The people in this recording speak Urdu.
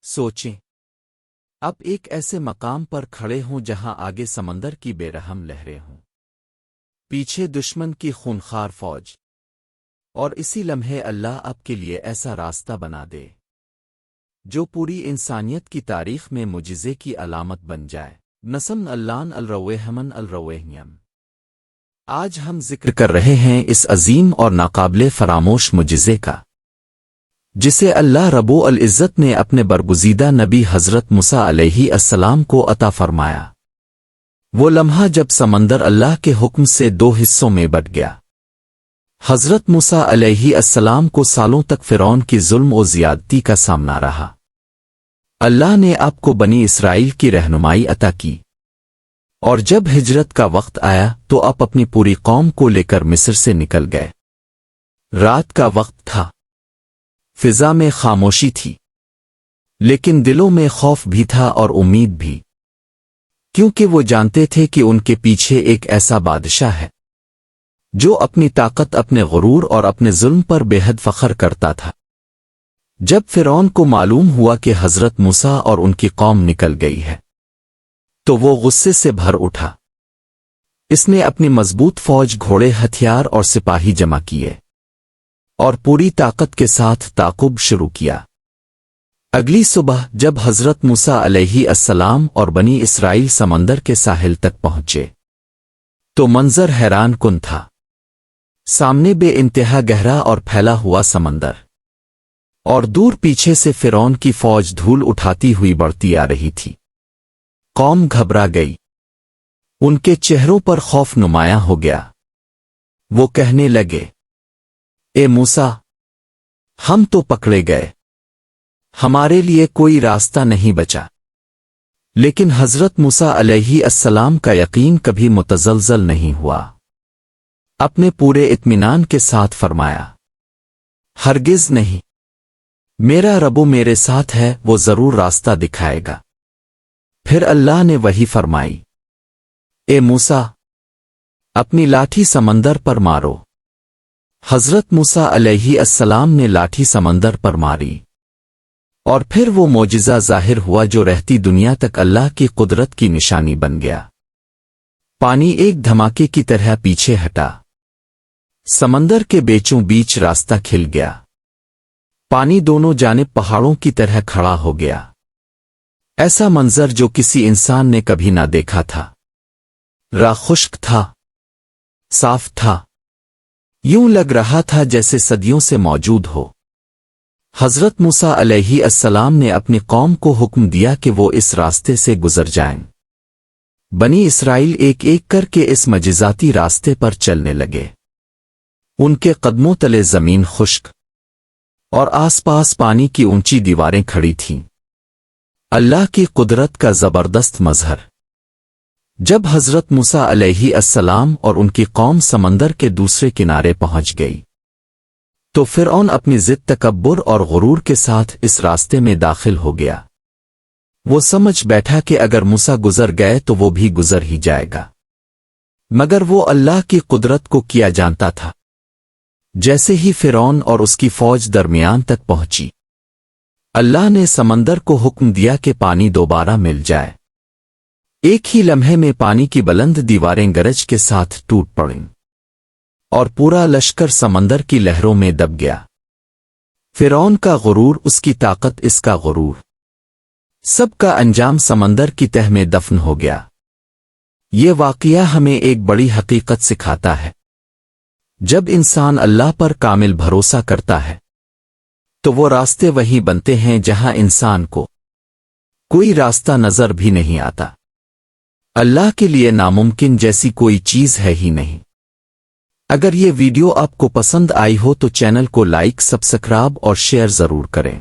سوچیں، اب ایک ایسے مقام پر کھڑے ہوں جہاں آگے سمندر کی بے رحم لہریں ہوں، پیچھے دشمن کی خونخوار فوج، اور اسی لمحے اللہ آپ کے لیے ایسا راستہ بنا دے جو پوری انسانیت کی تاریخ میں معجزے کی علامت بن جائے۔ نسم اللان الروحمن الروحیم۔ آج ہم ذکر کر رہے ہیں اس عظیم اور ناقابل فراموش معجزے کا، جسے اللہ رب العزت نے اپنے برگزیدہ نبی حضرت موسیٰ علیہ السلام کو عطا فرمایا۔ وہ لمحہ جب سمندر اللہ کے حکم سے دو حصوں میں بٹ گیا۔ حضرت موسیٰ علیہ السلام کو سالوں تک فرعون کی ظلم و زیادتی کا سامنا رہا۔ اللہ نے آپ کو بنی اسرائیل کی رہنمائی عطا کی، اور جب ہجرت کا وقت آیا تو آپ اپنی پوری قوم کو لے کر مصر سے نکل گئے۔ رات کا وقت تھا، فضا میں خاموشی تھی، لیکن دلوں میں خوف بھی تھا اور امید بھی، کیونکہ وہ جانتے تھے کہ ان کے پیچھے ایک ایسا بادشاہ ہے جو اپنی طاقت، اپنے غرور اور اپنے ظلم پر بے حد فخر کرتا تھا۔ جب فرعون کو معلوم ہوا کہ حضرت موسیٰ اور ان کی قوم نکل گئی ہے تو وہ غصے سے بھر اٹھا۔ اس نے اپنی مضبوط فوج، گھوڑے، ہتھیار اور سپاہی جمع کیے اور پوری طاقت کے ساتھ تعاقب شروع کیا۔ اگلی صبح جب حضرت موسیٰ علیہ السلام اور بنی اسرائیل سمندر کے ساحل تک پہنچے تو منظر حیران کن تھا۔ سامنے بے انتہا گہرا اور پھیلا ہوا سمندر، اور دور پیچھے سے فرعون کی فوج دھول اٹھاتی ہوئی بڑھتی آ رہی تھی۔ قوم گھبرا گئی، ان کے چہروں پر خوف نمایاں ہو گیا۔ وہ کہنے لگے، اے موسیٰ، ہم تو پکڑے گئے، ہمارے لیے کوئی راستہ نہیں بچا۔ لیکن حضرت موسیٰ علیہ السلام کا یقین کبھی متزلزل نہیں ہوا۔ اپنے پورے اطمینان کے ساتھ فرمایا، ہرگز نہیں، میرا رب میرے ساتھ ہے، وہ ضرور راستہ دکھائے گا۔ پھر اللہ نے وحی فرمائی، اے موسیٰ، اپنی لاٹھی سمندر پر مارو۔ حضرت موسیٰ علیہ السلام نے لاٹھی سمندر پر ماری، اور پھر وہ معجزہ ظاہر ہوا جو رہتی دنیا تک اللہ کی قدرت کی نشانی بن گیا۔ پانی ایک دھماکے کی طرح پیچھے ہٹا، سمندر کے بیچوں بیچ راستہ کھل گیا، پانی دونوں جانب پہاڑوں کی طرح کھڑا ہو گیا۔ ایسا منظر جو کسی انسان نے کبھی نہ دیکھا تھا۔ راہ خشک تھا، صاف تھا، یوں لگ رہا تھا جیسے صدیوں سے موجود ہو۔ حضرت موسیٰ علیہ السلام نے اپنی قوم کو حکم دیا کہ وہ اس راستے سے گزر جائیں۔ بنی اسرائیل ایک ایک کر کے اس معجزاتی راستے پر چلنے لگے۔ ان کے قدموں تلے زمین خشک اور آس پاس پانی کی اونچی دیواریں کھڑی تھیں۔ اللہ کی قدرت کا زبردست مظہر۔ جب حضرت موسیٰ علیہ السلام اور ان کی قوم سمندر کے دوسرے کنارے پہنچ گئی تو فرعون اپنی ضد، تکبر اور غرور کے ساتھ اس راستے میں داخل ہو گیا۔ وہ سمجھ بیٹھا کہ اگر موسیٰ گزر گئے تو وہ بھی گزر ہی جائے گا، مگر وہ اللہ کی قدرت کو کیا جانتا تھا۔ جیسے ہی فرعون اور اس کی فوج درمیان تک پہنچی، اللہ نے سمندر کو حکم دیا کہ پانی دوبارہ مل جائے۔ ایک ہی لمحے میں پانی کی بلند دیواریں گرج کے ساتھ ٹوٹ پڑیں، اور پورا لشکر سمندر کی لہروں میں دب گیا۔ فرعون کا غرور، اس کی طاقت، اس کا غرور، سب کا انجام سمندر کی تہ میں دفن ہو گیا۔ یہ واقعہ ہمیں ایک بڑی حقیقت سکھاتا ہے۔ جب انسان اللہ پر کامل بھروسہ کرتا ہے تو وہ راستے وہیں بنتے ہیں جہاں انسان کو کوئی راستہ نظر بھی نہیں آتا۔ اللہ کے لیے ناممکن جیسی کوئی چیز ہے ہی نہیں۔ اگر یہ ویڈیو آپ کو پسند آئی ہو تو چینل کو لائک، سبسکرائب اور شیئر ضرور کریں۔